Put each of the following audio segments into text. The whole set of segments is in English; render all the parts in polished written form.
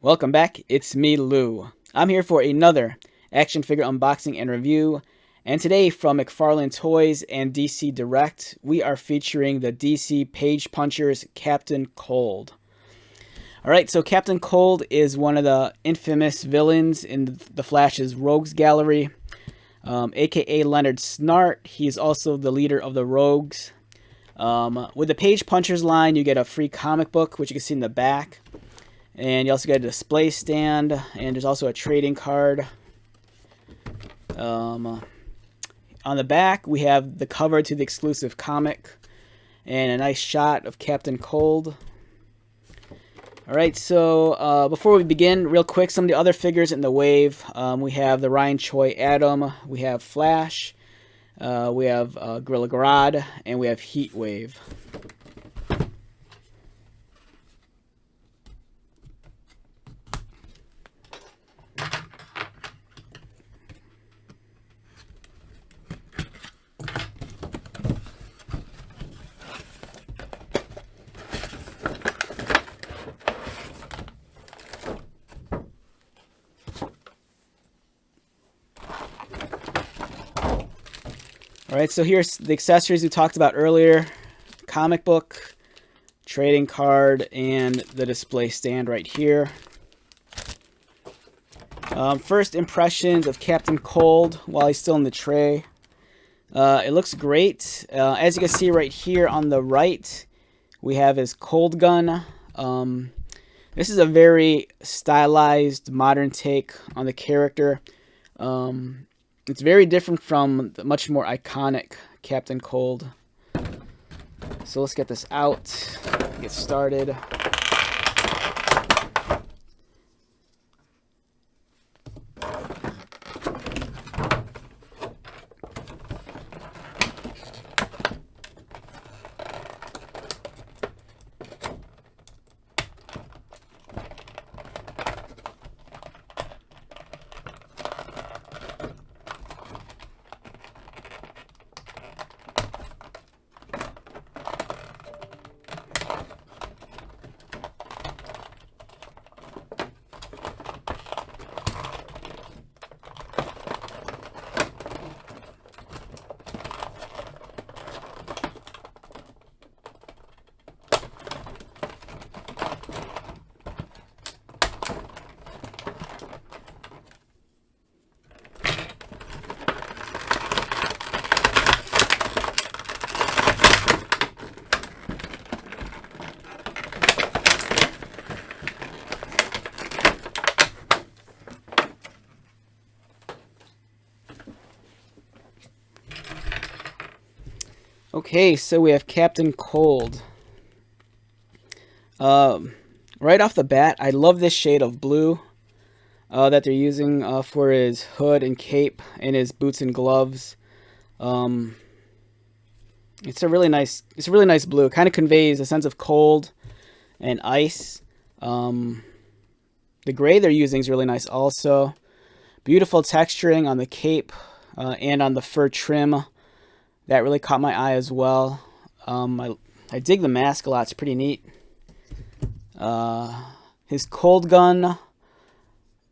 Welcome back, it's me, Lou. I'm here for another action figure unboxing and review, and today from McFarlane Toys and DC Direct, we are featuring the DC Page Punchers Captain Cold. Alright, so Captain Cold is one of the infamous villains in the Flash's Rogues Gallery, aka Leonard Snart. He's also the leader of the Rogues. With the Page Punchers line, you get a free comic book, which you can see in the back. And you also get a display stand, and there's also a trading card. On the back, we have the cover to the exclusive comic, and a nice shot of Captain Cold. Alright, so before we begin, real quick, some of the other figures in the wave. We have the Ryan Choi Atom, we have Flash, we have Gorilla Grodd, and we have Heat Wave. Alright, so here's the accessories we talked about earlier. Comic book, trading card, and the display stand right here. First impressions of Captain Cold while he's still in the tray. It looks great. As you can see right here on the right, we have his Cold Gun. This is a very stylized, modern take on the character. It's very different from the much more iconic Captain Cold. So let's get this out, get started. Okay, so we have Captain Cold. Right off the bat, I love this shade of blue that they're using for his hood and cape and his boots and gloves. It's a really nice blue. It kind of conveys a sense of cold and ice. The gray they're using is really nice also. Beautiful texturing on the cape and on the fur trim. That really caught my eye as well. I dig the mask a lot. It's pretty neat. His Cold Gun,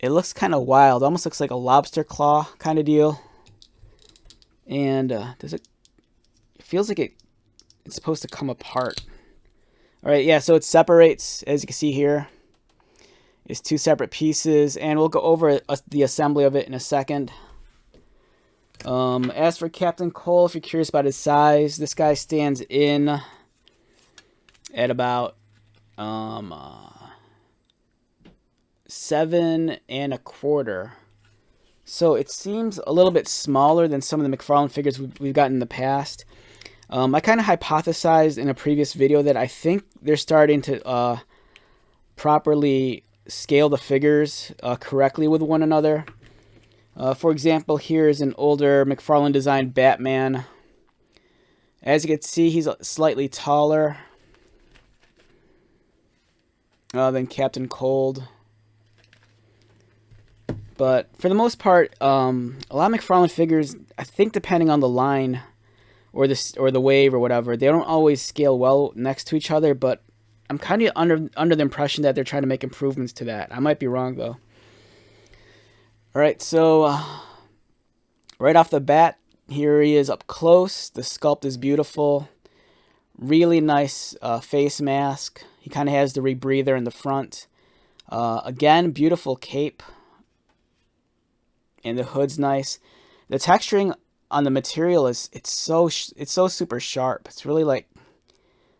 it looks kind of wild. Almost looks like a lobster claw kind of deal. And it feels like it's supposed to come apart. Alright, yeah, so it separates, as you can see here. It's two separate pieces, and we'll go over the assembly of it in a second. As for Captain Cold, if you're curious about his size, this guy stands in at about 7 1/4. So it seems a little bit smaller than some of the McFarlane figures we've gotten in the past. I kind of hypothesized in a previous video that I think they're starting to properly scale the figures correctly with one another. For example, here's an older McFarlane designed Batman. As you can see, he's slightly taller than Captain Cold. But for the most part, a lot of McFarlane figures, I think depending on the line or the wave or whatever, they don't always scale well next to each other, but I'm kind of under the impression that they're trying to make improvements to that. I might be wrong though. All right, so right off the bat, here he is up close. The sculpt is beautiful. Really nice face mask. He kind of has the rebreather in the front. Again, beautiful cape. And the hood's nice. The texturing on the material it's so super sharp. It's really like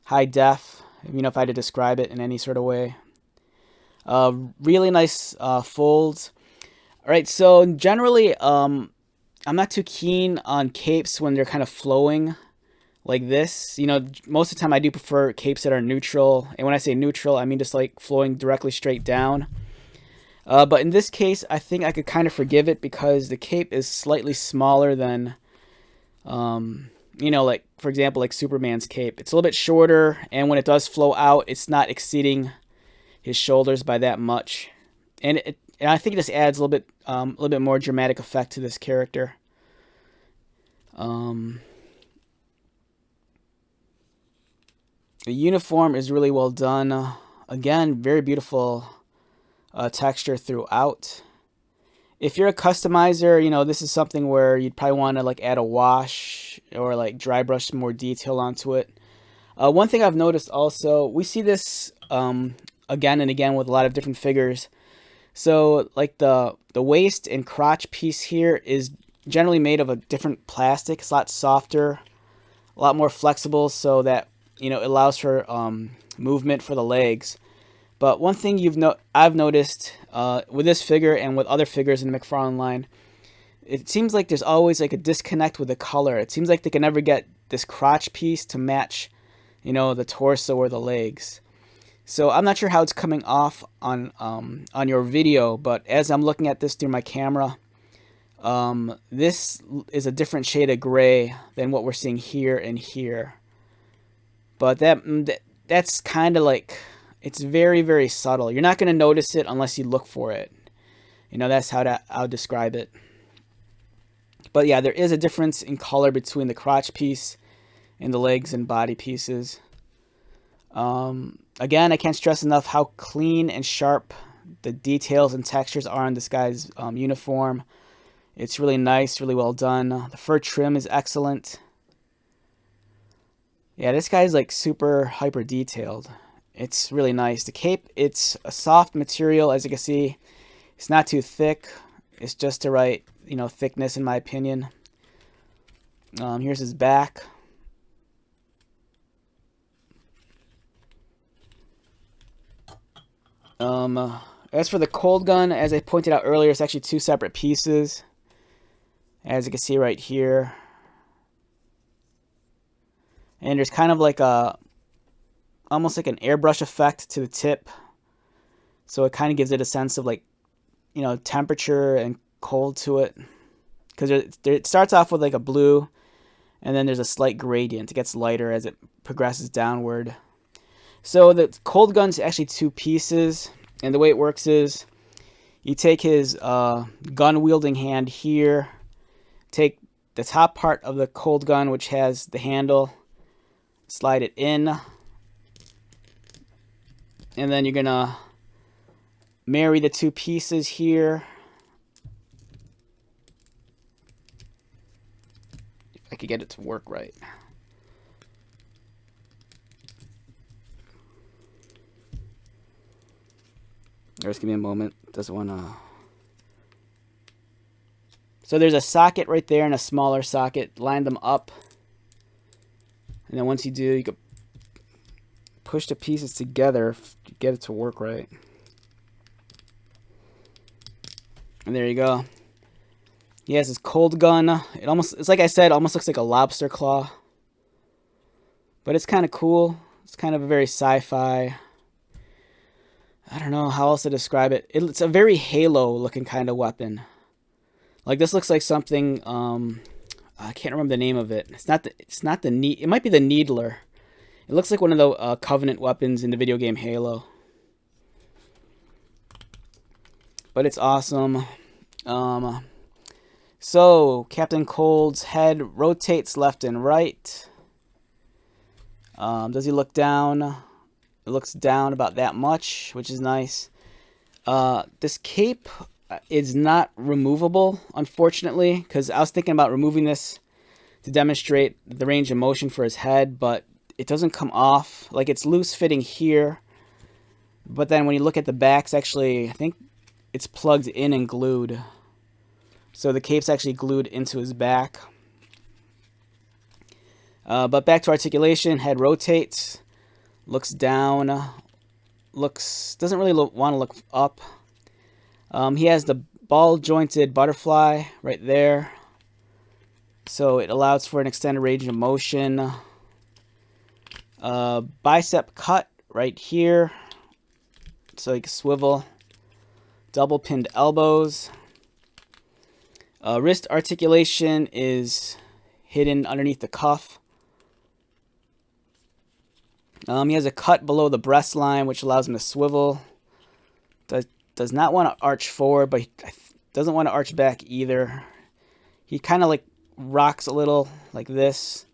high def, you know, if I had to describe it in any sort of way. Really nice folds. All right, so generally, I'm not too keen on capes when they're kind of flowing like this. You know, most of the time I do prefer capes that are neutral. And when I say neutral, I mean just like flowing directly straight down. But in this case, I think I could kind of forgive it because the cape is slightly smaller than, you know, like, for example, like Superman's cape. It's a little bit shorter, and when it does flow out, it's not exceeding his shoulders by that much. And I think it just adds a little bit more dramatic effect to this character. The uniform is really well done. Again, very beautiful texture throughout. If you're a customizer, you know, this is something where you'd probably want to like add a wash or like dry brush some more detail onto it. One thing I've noticed also, we see this again and again with a lot of different figures. So like the waist and crotch piece here is generally made of a different plastic. It's a lot softer, a lot more flexible, so that, you know, it allows for movement for the legs. But one thing I've noticed with this figure and with other figures in the McFarlane line, it seems like there's always like a disconnect with the color. It seems like they can never get this crotch piece to match, you know, the torso or the legs. So I'm not sure how it's coming off on your video, but as I'm looking at this through my camera, this is a different shade of gray than what we're seeing here and here. But that's kind of like, it's very, very subtle. You're not going to notice it unless you look for it. You know, that's how I'll describe it. But yeah, there is a difference in color between the crotch piece and the legs and body pieces. Again, I can't stress enough how clean and sharp the details and textures are on this guy's uniform. It's really nice, really well done. The fur trim is excellent. Yeah, this guy's like super hyper detailed. It's really nice. The cape, it's a soft material, as you can see. It's not too thick. It's just the right, you know, thickness in my opinion. Here's his back. As for the cold gun, as I pointed out earlier, it's actually two separate pieces. As you can see right here. And there's kind of like almost like an airbrush effect to the tip. So it kind of gives it a sense of like, you know, temperature and cold to it. Because it starts off with like a blue, and then there's a slight gradient. It gets lighter as it progresses downward. So the cold gun's actually two pieces. And the way it works is you take his gun-wielding hand here, take the top part of the cold gun, which has the handle, slide it in, and then you're gonna marry the two pieces here. If I could get it to work right. Just give me a moment. Doesn't want to. So there's a socket right there and a smaller socket. Line them up. And then once you do, you can push the pieces together to get it to work right. And there you go. He has his cold gun. It's like I said, almost looks like a lobster claw. But it's kind of cool. It's kind of a very sci-fi. I don't know how else to describe it. It's a very Halo looking kind of weapon. Like this looks like something, I can't remember the name of it. It might be the Needler. It looks like one of the Covenant weapons in the video game Halo. But it's awesome. So Captain Cold's head rotates left and right. Does he look down? It looks down about that much, which is nice. This cape is not removable, unfortunately, because I was thinking about removing this to demonstrate the range of motion for his head, but it doesn't come off. Like, it's loose fitting here, but then when you look at the back, it's actually, I think it's plugged in and glued. So the cape's actually glued into his back. But back to articulation, head rotates, looks down, doesn't really want to look up. He has the ball jointed butterfly right there, so it allows for an extended range of motion. Bicep cut right here, so you can swivel. Double pinned elbows. Wrist articulation is hidden underneath the cuff. He has a cut below the breast line, which allows him to swivel. Does not want to arch forward, but he doesn't want to arch back either. He kind of like rocks a little like this.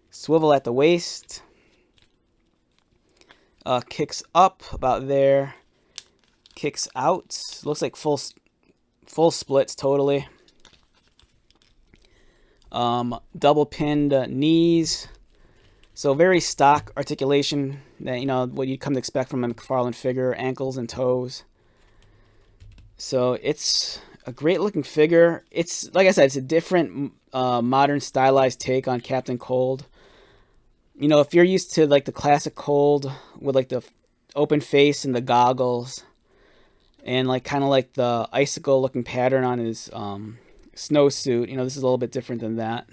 Swivel at the waist. Kicks up about there. Kicks out. Looks like full splits totally. Double pinned knees. So very stock articulation, that, you know, what you'd come to expect from a McFarlane figure, ankles and toes. So it's a great looking figure. It's, like I said, it's a different modern stylized take on Captain Cold. You know, if you're used to like the classic Cold with like the open face and the goggles and like kind of like the icicle looking pattern on his snowsuit, you know, this is a little bit different than that.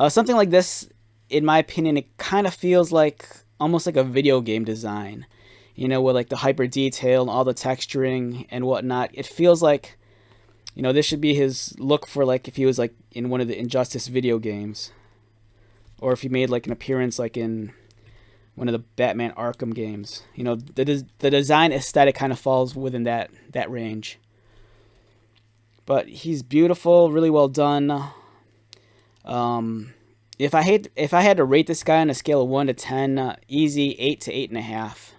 Something like this, in my opinion, it kind of feels like almost like a video game design, you know, with like the hyper detail and all the texturing and whatnot. It feels like, you know, this should be his look for like if he was like in one of the Injustice video games, or if he made like an appearance like in one of the Batman Arkham games. You know, the design aesthetic kind of falls within that range. But he's beautiful, really well done. If I had to rate this guy on a scale of 1 to 10, easy 8 to 8.5.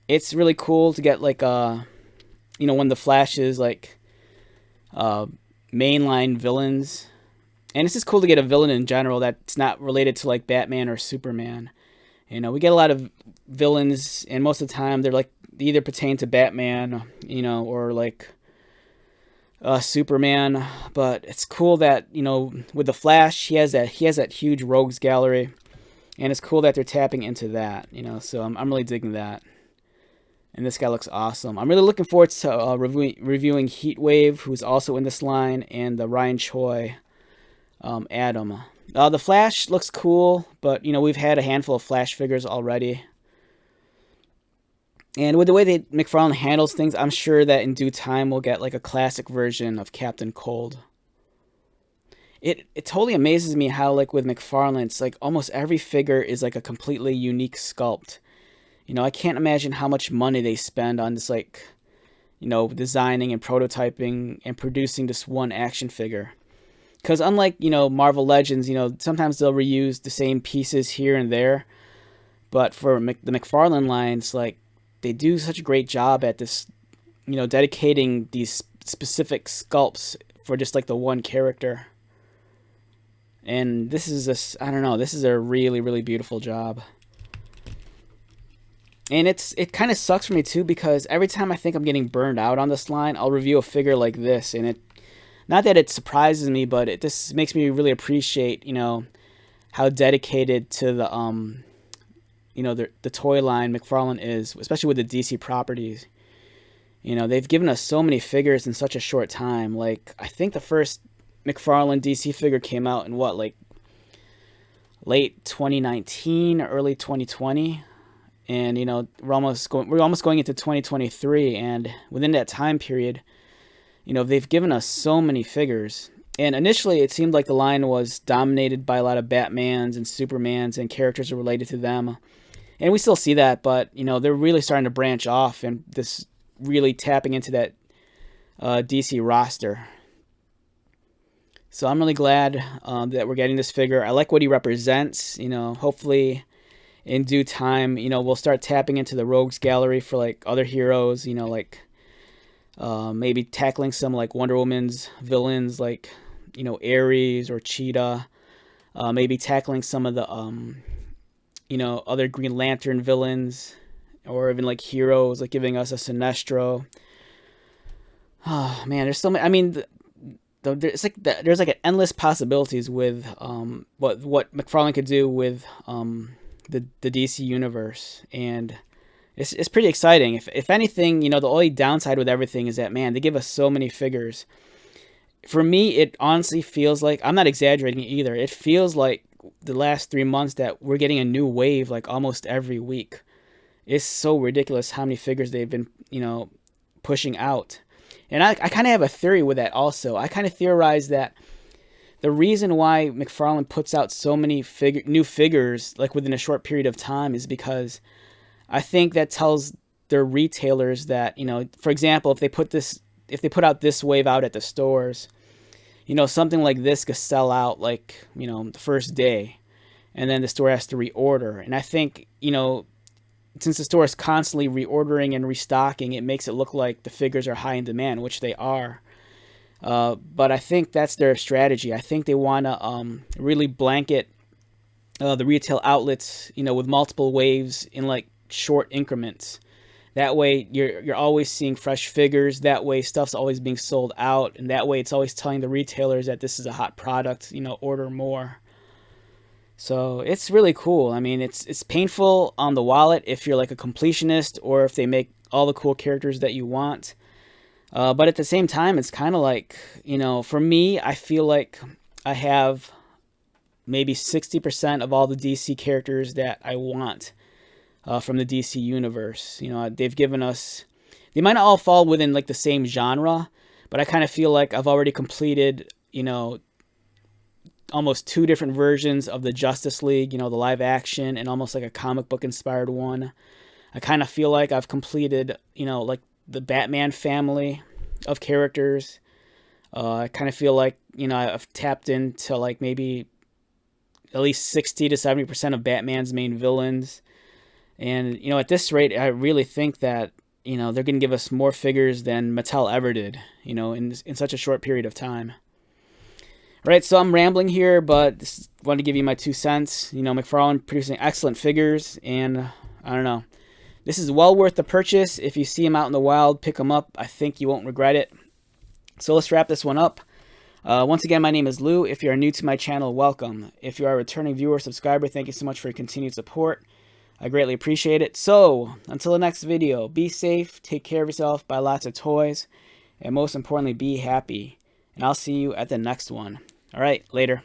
It's really cool to get like you know, one of the Flash's like mainline villains, and it's just cool to get a villain in general that's not related to like Batman or Superman. You know, we get a lot of villains, and most of the time they either pertain to Batman, you know, or like Superman. But it's cool that, you know, with the Flash, he has that huge rogues gallery, and it's cool that they're tapping into that, you know. So I'm really digging that, and this guy looks awesome. I'm really looking forward to reviewing Heatwave, who's also in this line, and the Ryan Choi Atom. The Flash looks cool, but you know, we've had a handful of Flash figures already. And with the way that McFarlane handles things, I'm sure that in due time we'll get like a classic version of Captain Cold. It totally amazes me how like with McFarlane, it's like almost every figure is like a completely unique sculpt. You know, I can't imagine how much money they spend on this, like, you know, designing and prototyping and producing this one action figure. Because unlike, you know, Marvel Legends, you know, sometimes they'll reuse the same pieces here and there. But for the McFarlane lines, like, they do such a great job at this, you know, dedicating these specific sculpts for just like the one character. And this is I don't know, this is a really, really beautiful job. And it kind of sucks for me too, because every time I think I'm getting burned out on this line, I'll review a figure like this, and it, not that it surprises me, but it just makes me really appreciate, you know, how dedicated to the you know, the toy line McFarlane is, especially with the DC properties. You know, they've given us so many figures in such a short time. Like, I think the first McFarlane DC figure came out in what, like late 2019, early 2020, and you know, we're almost going into 2023, and within that time period, you know, they've given us so many figures. And initially, it seemed like the line was dominated by a lot of Batmans and Supermans and characters related to them. And we still see that, but, you know, they're really starting to branch off and this really tapping into that DC roster. So I'm really glad that we're getting this figure. I like what he represents. You know, hopefully in due time, we'll start tapping into the rogues gallery for like other heroes, like maybe tackling some like Wonder Woman's villains, like Ares or Cheetah. Maybe tackling some of the other Green Lantern villains, or even like heroes, like giving us a Sinestro. Oh man, there's so many. I mean, there's like an endless possibilities with what McFarlane could do with the DC universe, and it's pretty exciting. If anything, the only downside with everything is that, man, they give us so many figures. For me, it honestly feels like, I'm not exaggerating either, it feels like the last 3 months that we're getting a new wave like almost every week. It's so ridiculous how many figures they've been pushing out. And I kind of have a theory with that also. I kind of theorize that the reason why McFarlane puts out so many new figures like within a short period of time is because I think that tells their retailers that, for example, if they put out this wave out at the stores, something like this could sell out like, the first day, and then the store has to reorder. And I think, since the store is constantly reordering and restocking, it makes it look like the figures are high in demand, which they are. But I think that's their strategy. I think they want to really blanket the retail outlets, with multiple waves in like short increments. That way you're always seeing fresh figures. That way stuff's always being sold out, and that way it's always telling the retailers that this is a hot product, order more. So it's really cool. I mean, it's painful on the wallet if you're like a completionist, or if they make all the cool characters that you want. But at the same time, it's kind of like, for me, I feel like I have maybe 60% of all the DC characters that I want from the DC universe. They've given us, they might not all fall within like the same genre, but I kind of feel like I've already completed, almost 2 different versions of the Justice League, the live action, and almost like a comic book inspired one. I kind of feel like I've completed, like the Batman family of characters. I kind of feel like, I've tapped into like maybe at least 60 to 70% of Batman's main villains. And, at this rate, I really think that, they're going to give us more figures than Mattel ever did, in such a short period of time. All right, so I'm rambling here, but just wanted to give you my 2 cents. McFarlane producing excellent figures, and I don't know. This is well worth the purchase. If you see them out in the wild, pick them up. I think you won't regret it. So let's wrap this one up. Once again, my name is Lou. If you are new to my channel, welcome. If you are a returning viewer or subscriber, thank you so much for your continued support. I greatly appreciate it. So, until the next video, be safe, take care of yourself, buy lots of toys, and most importantly, be happy. And I'll see you at the next one. All right, later.